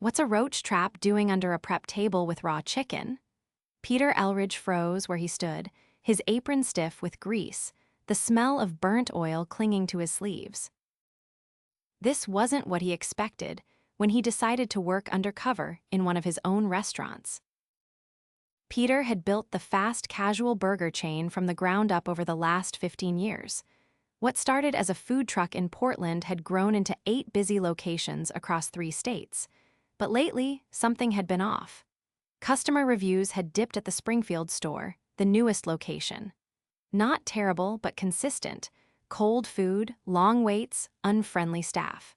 What's a roach trap doing under a prep table with raw chicken? Peter Elridge froze where he stood, his apron stiff with grease, the smell of burnt oil clinging to his sleeves. This wasn't what he expected when he decided to work undercover in one of his own restaurants. Peter had built the fast casual burger chain from the ground up over the last 15 years. What started as a food truck in Portland had grown into 8 busy locations across 3 states. But lately, something had been off. Customer reviews had dipped at the Springfield store, the newest location. Not terrible, but consistent. Cold food, long waits, unfriendly staff.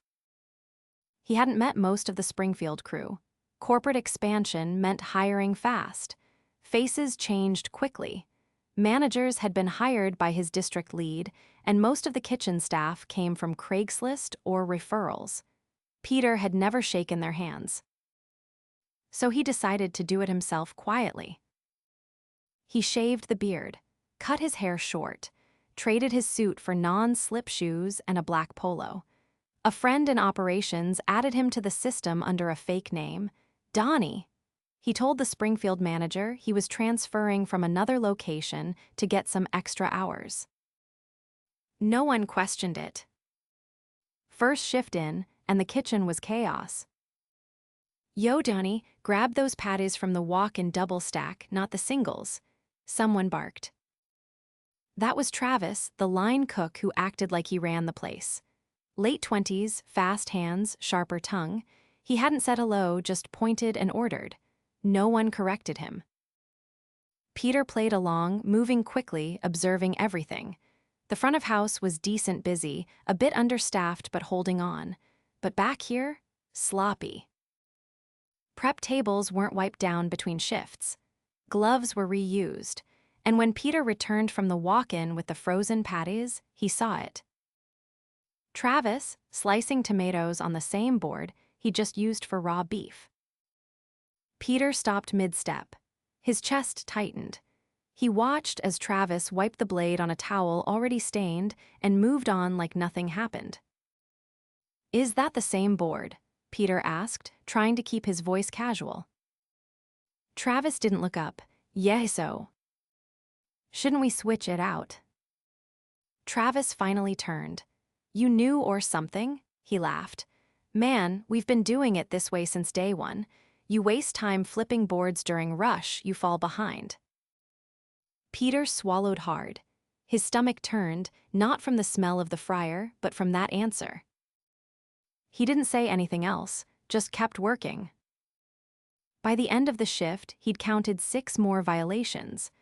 He hadn't met most of the Springfield crew. Corporate expansion meant hiring fast. Faces changed quickly. Managers had been hired by his district lead, and most of the kitchen staff came from Craigslist or referrals. Peter had never shaken their hands. So he decided to do it himself quietly. He shaved the beard, cut his hair short, traded his suit for non-slip shoes and a black polo. A friend in operations added him to the system under a fake name, Donnie. He told the Springfield manager he was transferring from another location to get some extra hours. No one questioned it. First shift in, and the kitchen was chaos. "Yo, Donnie, grab those patties from the walk-in double stack, not the singles," someone barked. That was Travis, the line cook who acted like he ran the place. Late 20s, fast hands, sharper tongue. He hadn't said hello, just pointed and ordered. No one corrected him. Peter played along, moving quickly, observing everything. The front of house was decent busy, a bit understaffed but holding on. But back here, sloppy. Prep tables weren't wiped down between shifts. Gloves were reused, and when Peter returned from the walk-in with the frozen patties, he saw it. Travis, slicing tomatoes on the same board he just used for raw beef. Peter stopped mid-step. His chest tightened. He watched as Travis wiped the blade on a towel already stained and moved on like nothing happened. "Is that the same board?" Peter asked, trying to keep his voice casual. Travis didn't look up. "Yeah, so. Shouldn't we switch it out?" Travis finally turned. "You knew or something?" He laughed. "Man, we've been doing it this way since day one. You waste time flipping boards during rush, you fall behind." Peter swallowed hard. His stomach turned, not from the smell of the fryer, but from that answer. He didn't say anything else, just kept working. By the end of the shift, he'd counted 6 more violations.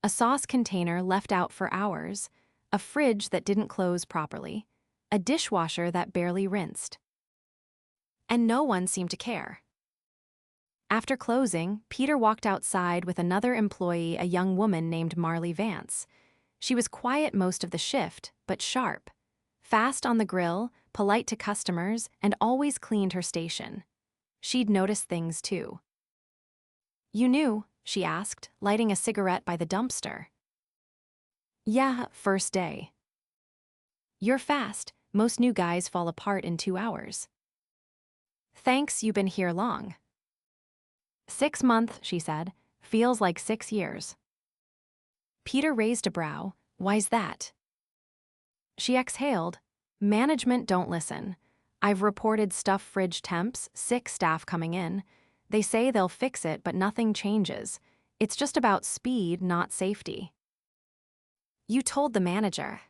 A sauce container left out for hours, a fridge that didn't close properly, a dishwasher that barely rinsed. And no one seemed to care. After closing, Peter walked outside with another employee, a young woman named Marley Vance. She was quiet most of the shift, but sharp. Fast on the grill, polite to customers, and always cleaned her station. She'd noticed things too. "You knew?" she asked, lighting a cigarette by the dumpster. "Yeah, first day." "You're fast. Most new guys fall apart in 2 hours." "Thanks, you've been here long." 6 months, she said. "Feels like 6 years." Peter raised a brow. "Why's that?" She exhaled. "Management don't listen. I've reported stuffed fridge temps, sick staff coming in. They say they'll fix it, but nothing changes. It's just about speed, not safety." "You told the manager."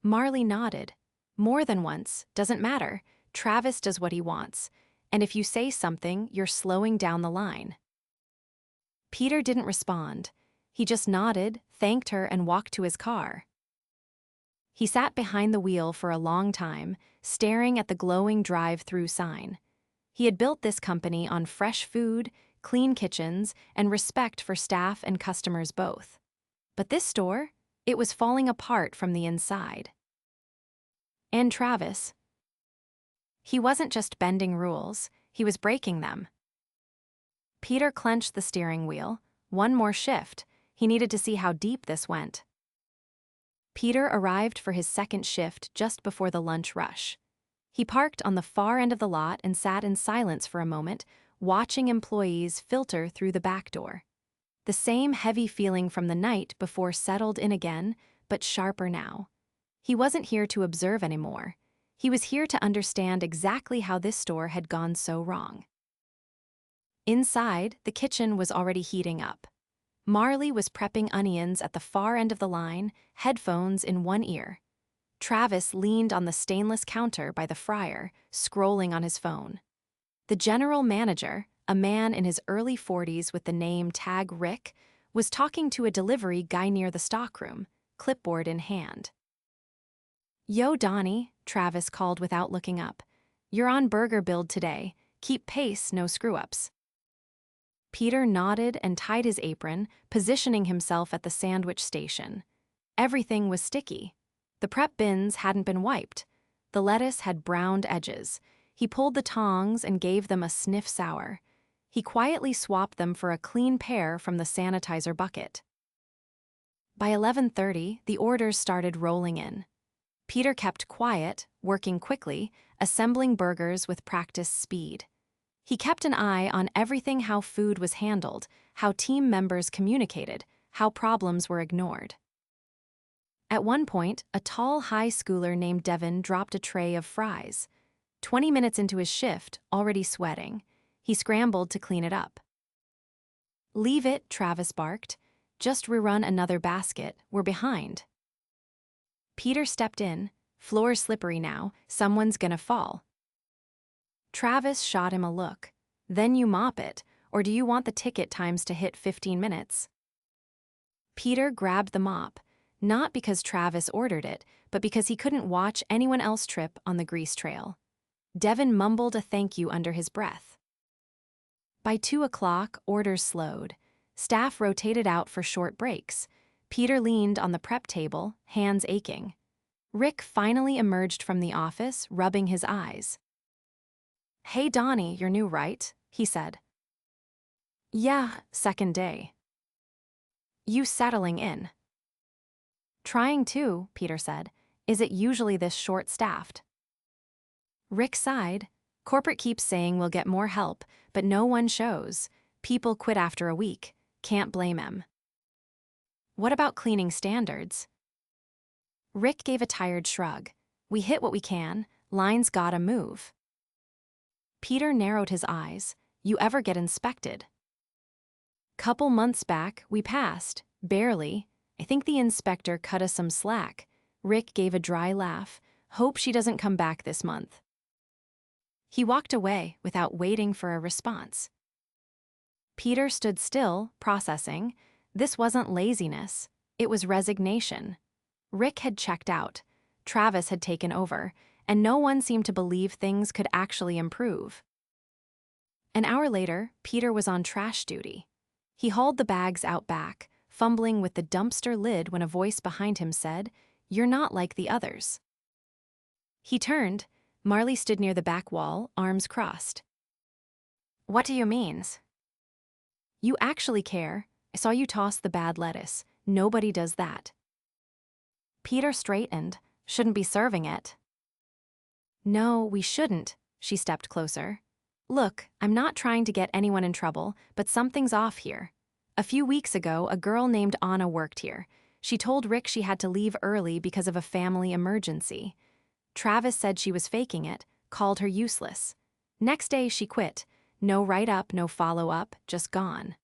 Marley nodded. "More than once, doesn't matter. Travis does what he wants. And if you say something, you're slowing down the line." Peter didn't respond. He just nodded, thanked her, and walked to his car. He sat behind the wheel for a long time, staring at the glowing drive-through sign. He had built this company on fresh food, clean kitchens, and respect for staff and customers both. But this store, it was falling apart from the inside. And Travis. He wasn't just bending rules, he was breaking them. Peter clenched the steering wheel. One more shift. He needed to see how deep this went. Peter arrived for his second shift just before the lunch rush. He parked on the far end of the lot and sat in silence for a moment, watching employees filter through the back door. The same heavy feeling from the night before settled in again, but sharper now. He wasn't here to observe anymore. He was here to understand exactly how this store had gone so wrong. Inside, the kitchen was already heating up. Marley was prepping onions at the far end of the line, headphones in one ear. Travis leaned on the stainless counter by the fryer, scrolling on his phone. The general manager, a man in his early 40s with the name tag Rick, was talking to a delivery guy near the stockroom, clipboard in hand. "Yo, Donnie," Travis called without looking up. "You're on burger build today. Keep pace, no screw-ups." Peter nodded and tied his apron, positioning himself at the sandwich station. Everything was sticky. The prep bins hadn't been wiped. The lettuce had browned edges. He pulled the tongs and gave them a sniff sour. He quietly swapped them for a clean pair from the sanitizer bucket. By 11:30, the orders started rolling in. Peter kept quiet, working quickly, assembling burgers with practiced speed. He kept an eye on everything: how food was handled, how team members communicated, how problems were ignored. At one point, a tall high schooler named Devin dropped a tray of fries. 20 minutes into his shift, already sweating, he scrambled to clean it up. "Leave it," Travis barked. "Just rerun another basket, we're behind." Peter stepped in. "Floor's slippery now, someone's gonna fall." Travis shot him a look. "Then you mop it, or do you want the ticket times to hit 15 minutes? Peter grabbed the mop, not because Travis ordered it, but because he couldn't watch anyone else trip on the grease trail. Devin mumbled a thank you under his breath. By 2 o'clock, orders slowed. Staff rotated out for short breaks. Peter leaned on the prep table, hands aching. Rick finally emerged from the office, rubbing his eyes. "Hey Donnie, you're new, right?" he said. "Yeah, second day." "You settling in?" "Trying to," Peter said. "Is it usually this short-staffed?" Rick sighed. "Corporate keeps saying we'll get more help, but no one shows. People quit after a week. Can't blame him." "What about cleaning standards?" Rick gave a tired shrug. "We hit what we can. Lines gotta move." Peter narrowed his eyes. "You ever get inspected?" "Couple months back, we passed. Barely. I think the inspector cut us some slack." Rick gave a dry laugh. "Hope she doesn't come back this month." He walked away without waiting for a response. Peter stood still, processing. This wasn't laziness. It was resignation. Rick had checked out. Travis had taken over, and no one seemed to believe things could actually improve. An hour later, Peter was on trash duty. He hauled the bags out back, fumbling with the dumpster lid when a voice behind him said, "You're not like the others." He turned. Marley stood near the back wall, arms crossed. "What do you mean?" "You actually care. I saw you toss the bad lettuce. Nobody does that." Peter straightened. "Shouldn't be serving it." "No, we shouldn't." She stepped closer. "Look, I'm not trying to get anyone in trouble, but something's off here. A few weeks ago, a girl named Anna worked here. She told Rick she had to leave early because of a family emergency. Travis said she was faking it, called her useless. Next day, she quit. No write-up, no follow-up, just gone."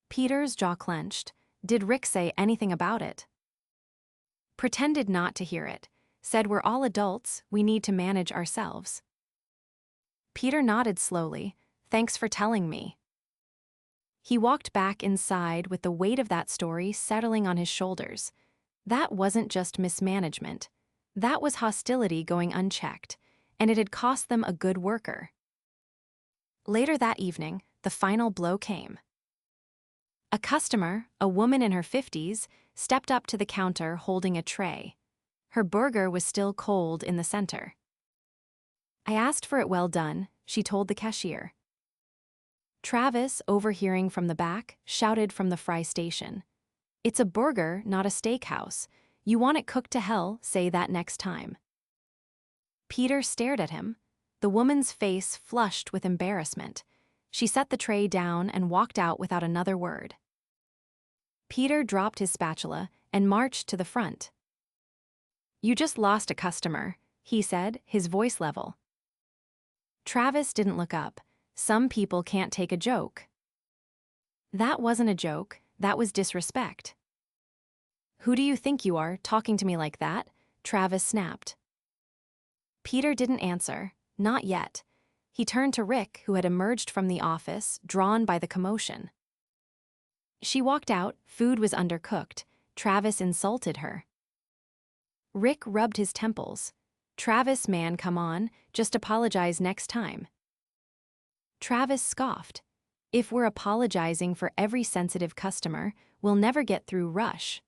Peter's jaw clenched. Did Rick say anything about it? Pretended not to hear it. Said we're all adults, we need to manage ourselves. Peter nodded slowly. "Thanks for telling me." He walked back inside with the weight of that story settling on his shoulders. That wasn't just mismanagement. That was hostility going unchecked, and it had cost them a good worker. Later that evening, the final blow came. A customer, a woman in her 50s, stepped up to the counter holding a tray. Her burger was still cold in the center. "I asked for it well done," she told the cashier. Travis, overhearing from the back, shouted from the fry station. "It's a burger, not a steakhouse. You want it cooked to hell, say that next time." Peter stared at him. The woman's face flushed with embarrassment. She set the tray down and walked out without another word. Peter dropped his spatula and marched to the front. "You just lost a customer," he said, his voice level. Travis didn't look up. Some people can't take a joke. That wasn't a joke, that was disrespect. "Who do you think you are, talking to me like that?" Travis snapped. Peter didn't answer, not yet. He turned to Rick, who had emerged from the office, drawn by the commotion. She walked out, food was undercooked. Travis insulted her. Rick rubbed his temples. "Travis, man, come on, just apologize next time." Travis scoffed. "If we're apologizing for every sensitive customer, we'll never get through rush."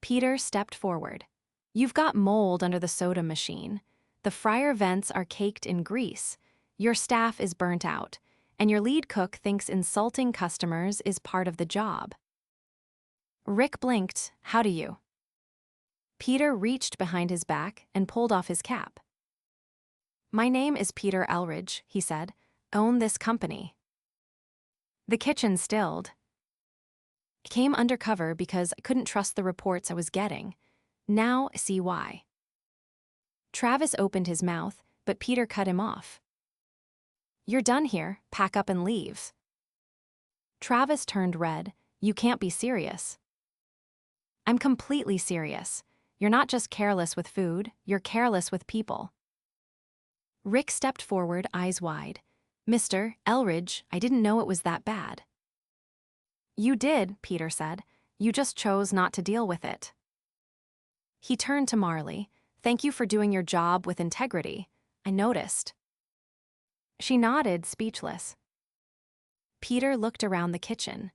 Peter stepped forward. "You've got mold under the soda machine. The fryer vents are caked in grease. Your staff is burnt out. And your lead cook thinks insulting customers is part of the job." Rick blinked. "How do you?" Peter reached behind his back and pulled off his cap. "My name is Peter Elridge," he said. "Own this company." The kitchen stilled. "Came undercover because I couldn't trust the reports I was getting. Now see why." Travis opened his mouth, but Peter cut him off. "You're done here, pack up and leave." Travis turned red. "You can't be serious." "I'm completely serious. You're not just careless with food, you're careless with people." Rick stepped forward, eyes wide. "Mr. Elridge, I didn't know it was that bad." "You did," Peter said. "You just chose not to deal with it." He turned to Marley. "Thank you for doing your job with integrity. I noticed." She nodded, speechless. Peter looked around the kitchen.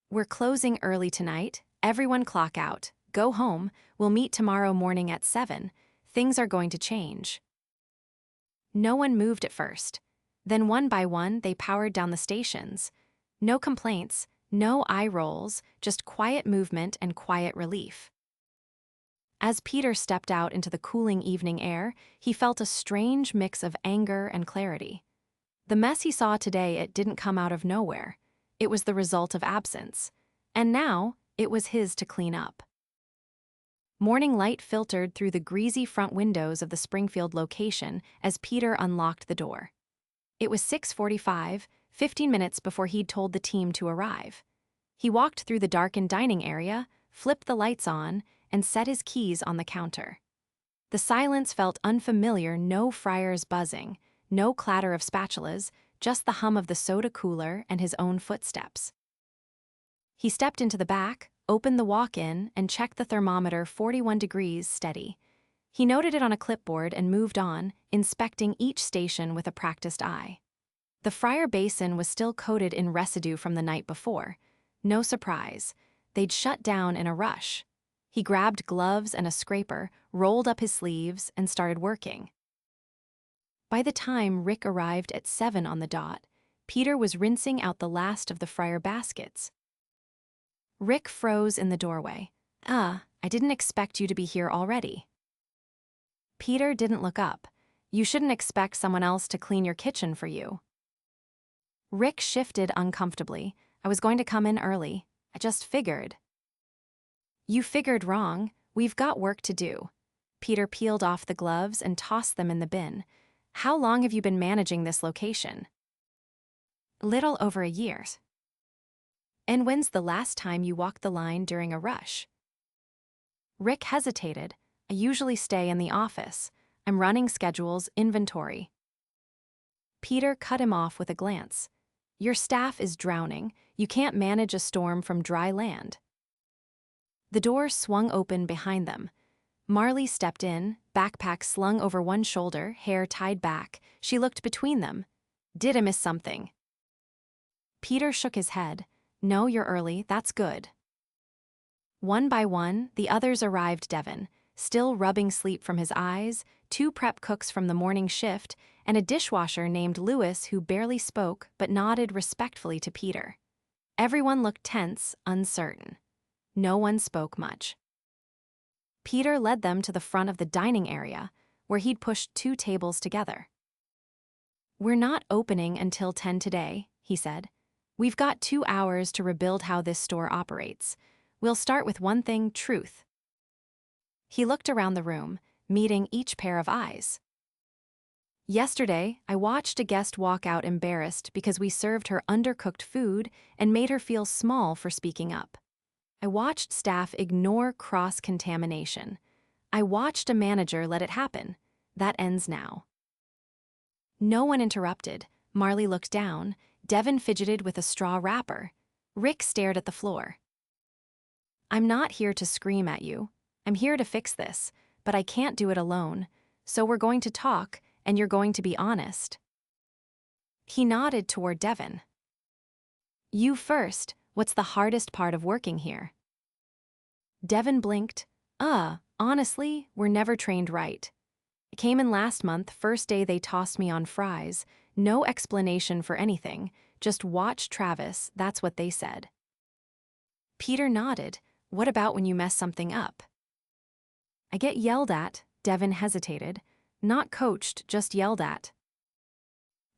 "We're closing early tonight. Everyone clock out. Go home. We'll meet tomorrow morning at 7. Things are going to change." No one moved at first. Then one by one they powered down the stations. No complaints, no eye rolls, just quiet movement and quiet relief. As Peter stepped out into the cooling evening air, he felt a strange mix of anger and clarity. The mess he saw today, it didn't come out of nowhere. It was the result of absence. And now, it was his to clean up. Morning light filtered through the greasy front windows of the Springfield location as Peter unlocked the door. It was 6:45, 15 minutes before he'd told the team to arrive. He walked through the darkened dining area, flipped the lights on, and set his keys on the counter. The silence felt unfamiliar, no fryers buzzing, no clatter of spatulas, just the hum of the soda cooler and his own footsteps. He stepped into the back, opened the walk-in, and checked the thermometer 41 degrees steady. He noted it on a clipboard and moved on, inspecting each station with a practiced eye. The fryer basin was still coated in residue from the night before. No surprise. They'd shut down in a rush. He grabbed gloves and a scraper, rolled up his sleeves, and started working. By the time Rick arrived at 7 on the dot, Peter was rinsing out the last of the fryer baskets. Rick froze in the doorway. I didn't expect you to be here already." Peter didn't look up. "You shouldn't expect someone else to clean your kitchen for you." Rick shifted uncomfortably. "I was going to come in early. I just figured." "You figured wrong. We've got work to do." Peter peeled off the gloves and tossed them in the bin. "How long have you been managing this location?" "Little over a year." "And when's the last time you walked the line during a rush?" Rick hesitated. "I usually stay in the office. I'm running schedules, inventory." Peter cut him off with a glance. "Your staff is drowning. You can't manage a storm from dry land." The door swung open behind them. Marley stepped in, backpack slung over one shoulder, hair tied back. She looked between them. "Did I miss something?" Peter shook his head. "No, you're early. That's good." One by one, the others arrived. Devin, still rubbing sleep from his eyes, 2 prep cooks from the morning shift, and a dishwasher named Lewis who barely spoke but nodded respectfully to Peter. Everyone looked tense, uncertain. No one spoke much. Peter led them to the front of the dining area. where he'd pushed 2 tables together. "We're not opening until 10 today," he said. "We've got 2 hours to rebuild how this store operates. We'll start with one thing, truth." He looked around the room, meeting each pair of eyes. "Yesterday, I watched a guest walk out embarrassed because we served her undercooked food and made her feel small for speaking up. I watched staff ignore cross-contamination. I watched a manager let it happen. That ends now." No one interrupted. Marley looked down. Devin fidgeted with a straw wrapper. Rick stared at the floor. "I'm not here to scream at you. I'm here to fix this, but I can't do it alone. So we're going to talk, and you're going to be honest." He nodded toward Devin. "You first. What's the hardest part of working here?" Devin blinked. Honestly, we're never trained right. I came in last month, first day they tossed me on fries. No explanation for anything. Just watch Travis, that's what they said." Peter nodded. "What about when you mess something up?" "I get yelled at." Devin hesitated. "Not coached, just yelled at."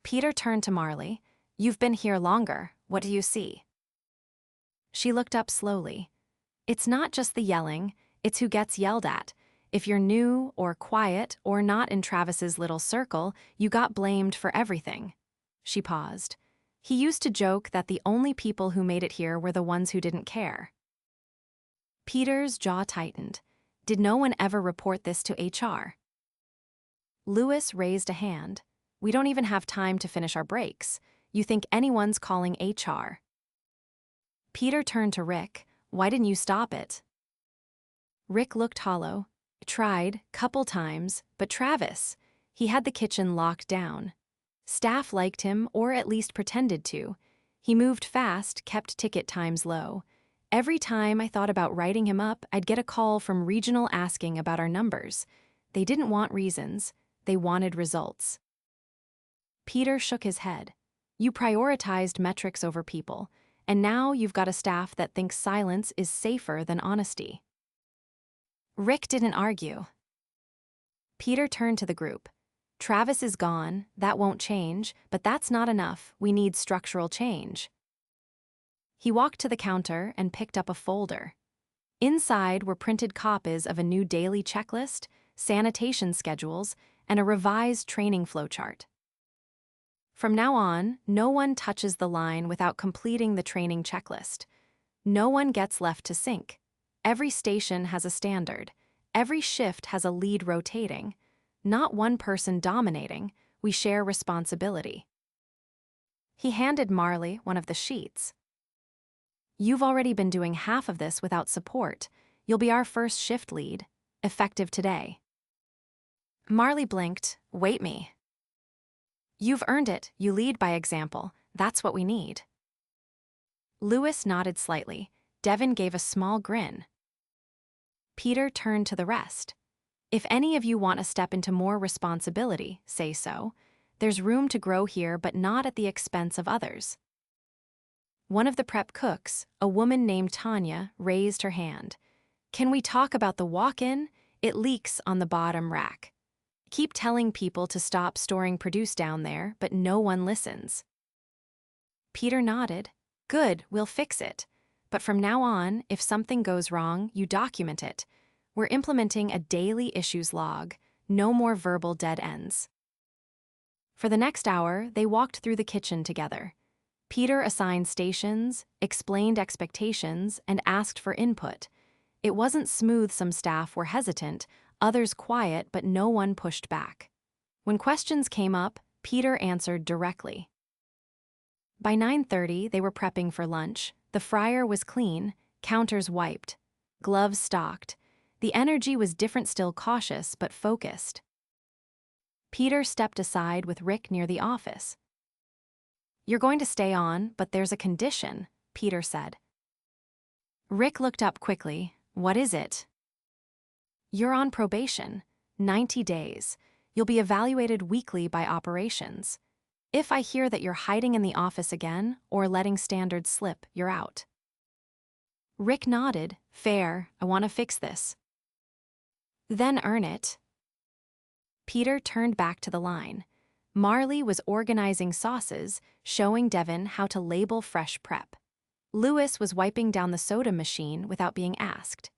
Peter turned to Marley. "You've been here longer. What do you see?" She looked up slowly. "It's not just the yelling, it's who gets yelled at. If you're new or quiet or not in Travis's little circle, you got blamed for everything." She paused. "He used to joke that the only people who made it here were the ones who didn't care." Peter's jaw tightened. Did no one ever report this to HR? Lewis raised a hand. "We don't even have time to finish our breaks. You think anyone's calling HR?" Peter turned to Rick. "Why didn't you stop it?" Rick looked hollow. "Tried, couple times, but Travis, he had the kitchen locked down. Staff liked him, or at least pretended to. He moved fast, kept ticket times low. Every time I thought about writing him up, I'd get a call from regional asking about our numbers. They didn't want reasons, they wanted results." Peter shook his head. "You prioritized metrics over people, and now you've got a staff that thinks silence is safer than honesty." Rick didn't argue. Peter turned to the group. "Travis is gone, that won't change, but that's not enough, we need structural change." He walked to the counter and picked up a folder. Inside were printed copies of a new daily checklist, sanitation schedules, and a revised training flowchart. "From now on, no one touches the line without completing the training checklist. No one gets left to sink. Every station has a standard. Every shift has a lead rotating. Not one person dominating. We share responsibility." He handed Marley one of the sheets. "You've already been doing half of this without support. You'll be our first shift lead, effective today." Marley blinked. "Wait me." "You've earned it. You lead by example. That's what we need." Lewis nodded slightly. Devin gave a small grin. Peter turned to the rest. "If any of you want to step into more responsibility, say so. There's room to grow here, but not at the expense of others." One of the prep cooks, a woman named Tanya, raised her hand. "Can we talk about the walk-in? It leaks on the bottom rack. Keep telling people to stop storing produce down there, but no one listens." Peter nodded. "Good, we'll fix it. But from now on, if something goes wrong, you document it. We're implementing a daily issues log. No more verbal dead ends." For the next hour, they walked through the kitchen together. Peter assigned stations, explained expectations, and asked for input. It wasn't smooth. Some staff were hesitant, others quiet, but no one pushed back. When questions came up, Peter answered directly. By 9:30, they were prepping for lunch. The fryer was clean, counters wiped, gloves stocked. The energy was different, still cautious, but focused. Peter stepped aside with Rick near the office. "You're going to stay on, but there's a condition," Peter said. Rick looked up quickly. "What is it?" "You're on probation, 90 days. You'll be evaluated weekly by operations. If I hear that you're hiding in the office again or letting standards slip, you're out." Rick nodded. "Fair, I want to fix this." "Then earn it." Peter turned back to the line. Marley was organizing sauces, showing Devin how to label fresh prep. Lewis was wiping down the soda machine without being asked.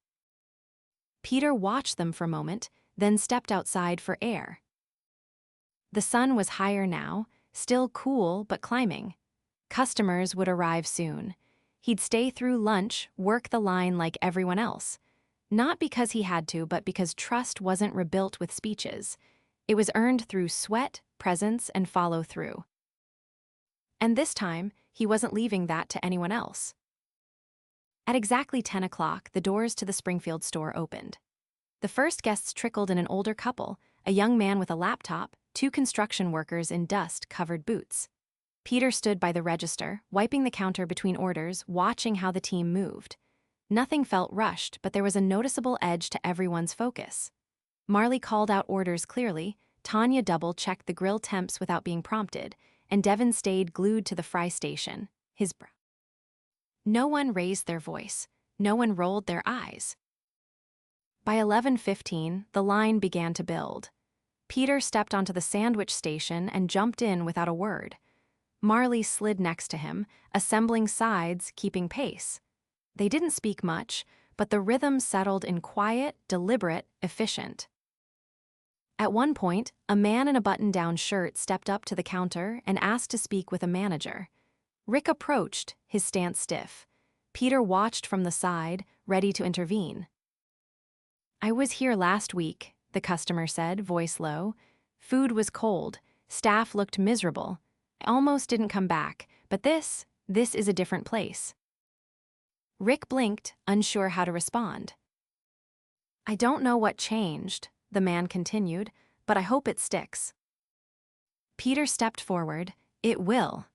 Peter watched them for a moment, then stepped outside for air. The sun was higher now, still cool but climbing. Customers would arrive soon. He'd stay through lunch, work the line like everyone else. Not because he had to, but because trust wasn't rebuilt with speeches. It was earned through sweat, presence, and follow-through. And this time, he wasn't leaving that to anyone else. At exactly 10 o'clock, the doors to the Springfield store opened. The first guests trickled in an older couple, a young man with a laptop, two construction workers in dust-covered boots. Peter stood by the register, wiping the counter between orders, watching how the team moved. Nothing felt rushed, but there was a noticeable edge to everyone's focus. Marley called out orders clearly, Tanya double-checked the grill temps without being prompted, and Devin stayed glued to the fry station, his brow. No one raised their voice. No one rolled their eyes. By 11:15, the line began to build. Peter stepped onto the sandwich station and jumped in without a word. Marley slid next to him, assembling sides, keeping pace. They didn't speak much, but the rhythm settled in quiet, deliberate, efficient. At one point, a man in a button-down shirt stepped up to the counter and asked to speak with a manager. Rick approached, his stance stiff. Peter watched from the side, ready to intervene. "I was here last week," the customer said, voice low. "Food was cold. Staff looked miserable. I almost didn't come back, but this is a different place." Rick blinked, unsure how to respond. "I don't know what changed," the man continued, "but I hope it sticks." Peter stepped forward. "It will."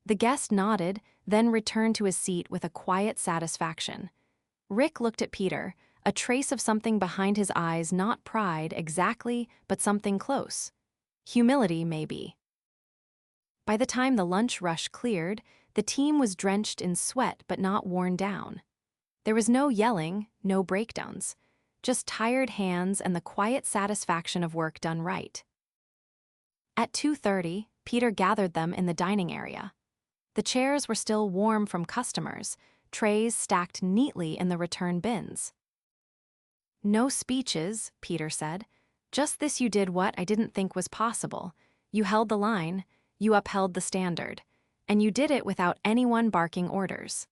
The guest nodded, then returned to his seat with a quiet satisfaction. Rick looked at Peter, a trace of something behind his eyes, not pride exactly, but something close. Humility, maybe. By the time the lunch rush cleared, the team was drenched in sweat but not worn down. There was no yelling, no breakdowns, just tired hands and the quiet satisfaction of work done right. At 2:30, Peter gathered them in the dining area. The chairs were still warm from customers, trays stacked neatly in the return bins. "No speeches," Peter said. "Just this: you did what I didn't think was possible. You held the line, you upheld the standard, and you did it without anyone barking orders."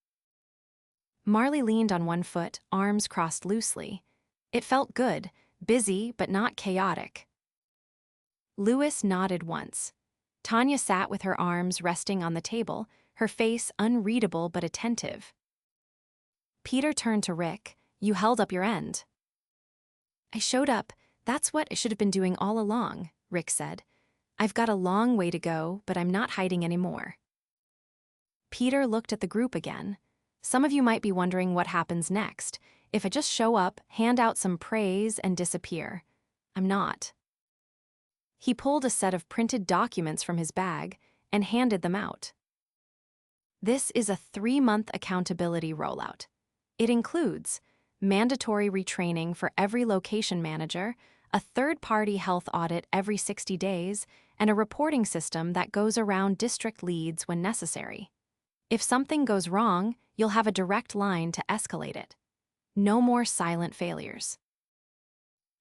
Marley leaned on one foot, arms crossed loosely. It felt good, busy but not chaotic. Lewis nodded once. Tanya sat with her arms resting on the table, her face unreadable but attentive. Peter turned to Rick. "You held up your end." "I showed up. That's what I should have been doing all along," Rick said. "I've got a long way to go, but I'm not hiding anymore." Peter looked at the group again. "Some of you might be wondering what happens next. If I just show up, hand out some praise, and disappear. I'm not." He pulled a set of printed documents from his bag and handed them out. "This is a 3-month accountability rollout. It includes mandatory retraining for every location manager, a third-party health audit every 60 days, and a reporting system that goes around district leads when necessary. If something goes wrong, you'll have a direct line to escalate it. No more silent failures."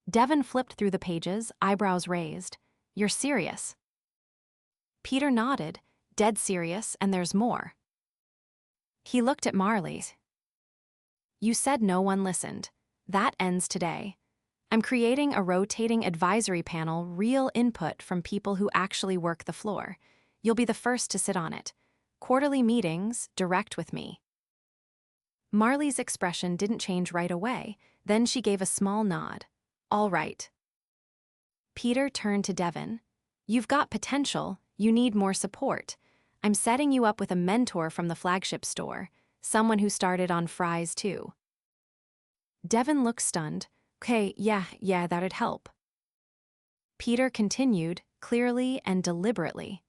Devin flipped through the pages, eyebrows raised. "You're serious?" Peter nodded, dead serious, and there's more. He looked at Marley. "You said no one listened. That ends today. I'm creating a rotating advisory panel, real input from people who actually work the floor. You'll be the first to sit on it. Quarterly meetings, direct with me." Marley's expression didn't change right away, then she gave a small nod. "All right." Peter turned to Devin. "You've got potential, you need more support. I'm setting you up with a mentor from the flagship store, someone who started on fries too." Devin looked stunned. "Okay, yeah, that'd help." Peter continued, clearly and deliberately.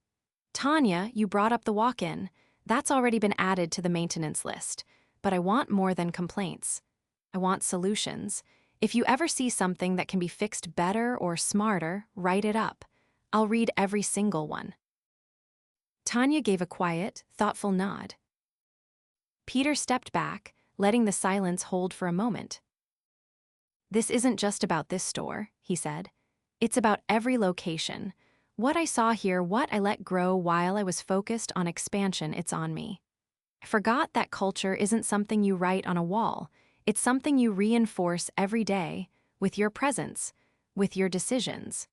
"Tanya, you brought up the walk-in. That's already been added to the maintenance list. But I want more than complaints. I want solutions. If you ever see something that can be fixed better or smarter, write it up. I'll read every single one." Tanya gave a quiet, thoughtful nod. Peter stepped back, letting the silence hold for a moment. "This isn't just about this store," he said. "It's about every location. What I saw here, what I let grow while I was focused on expansion, it's on me. I forgot that culture isn't something you write on a wall. It's something you reinforce every day, with your presence, with your decisions."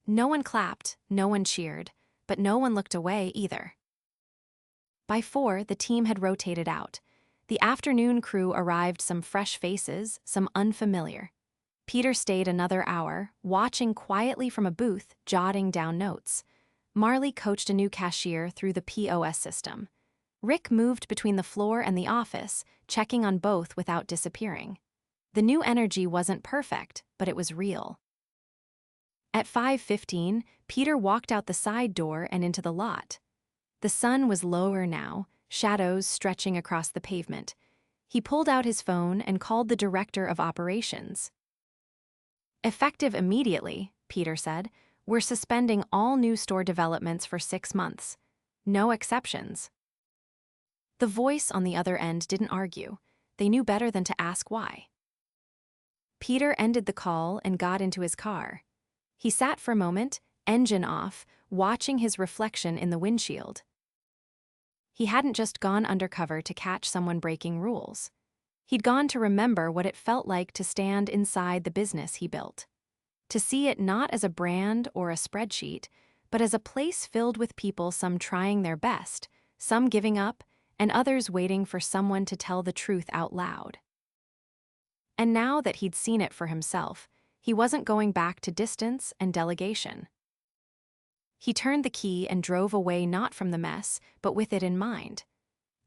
No one clapped, no one cheered, but no one looked away either. By 4, the team had rotated out. The afternoon crew arrived, some fresh faces, some unfamiliar. Peter stayed another hour, watching quietly from a booth, jotting down notes. Marley coached a new cashier through the POS system. Rick moved between the floor and the office, checking on both without disappearing. The new energy wasn't perfect, but it was real. At 5:15, Peter walked out the side door and into the lot. The sun was lower now, shadows stretching across the pavement. He pulled out his phone and called the director of operations. "Effective immediately," Peter said, "we're suspending all new store developments for 6 months. No exceptions." The voice on the other end didn't argue. They knew better than to ask why. Peter ended the call and got into his car. He sat for a moment, engine off, watching his reflection in the windshield. He hadn't just gone undercover to catch someone breaking rules. He'd gone to remember what it felt like to stand inside the business he built. To see it not as a brand or a spreadsheet, but as a place filled with people, some trying their best, some giving up, and others waiting for someone to tell the truth out loud. And now that he'd seen it for himself, he wasn't going back to distance and delegation. He turned the key and drove away, not from the mess, but with it in mind.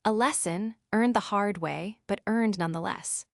A lesson, earned the hard way, but earned nonetheless.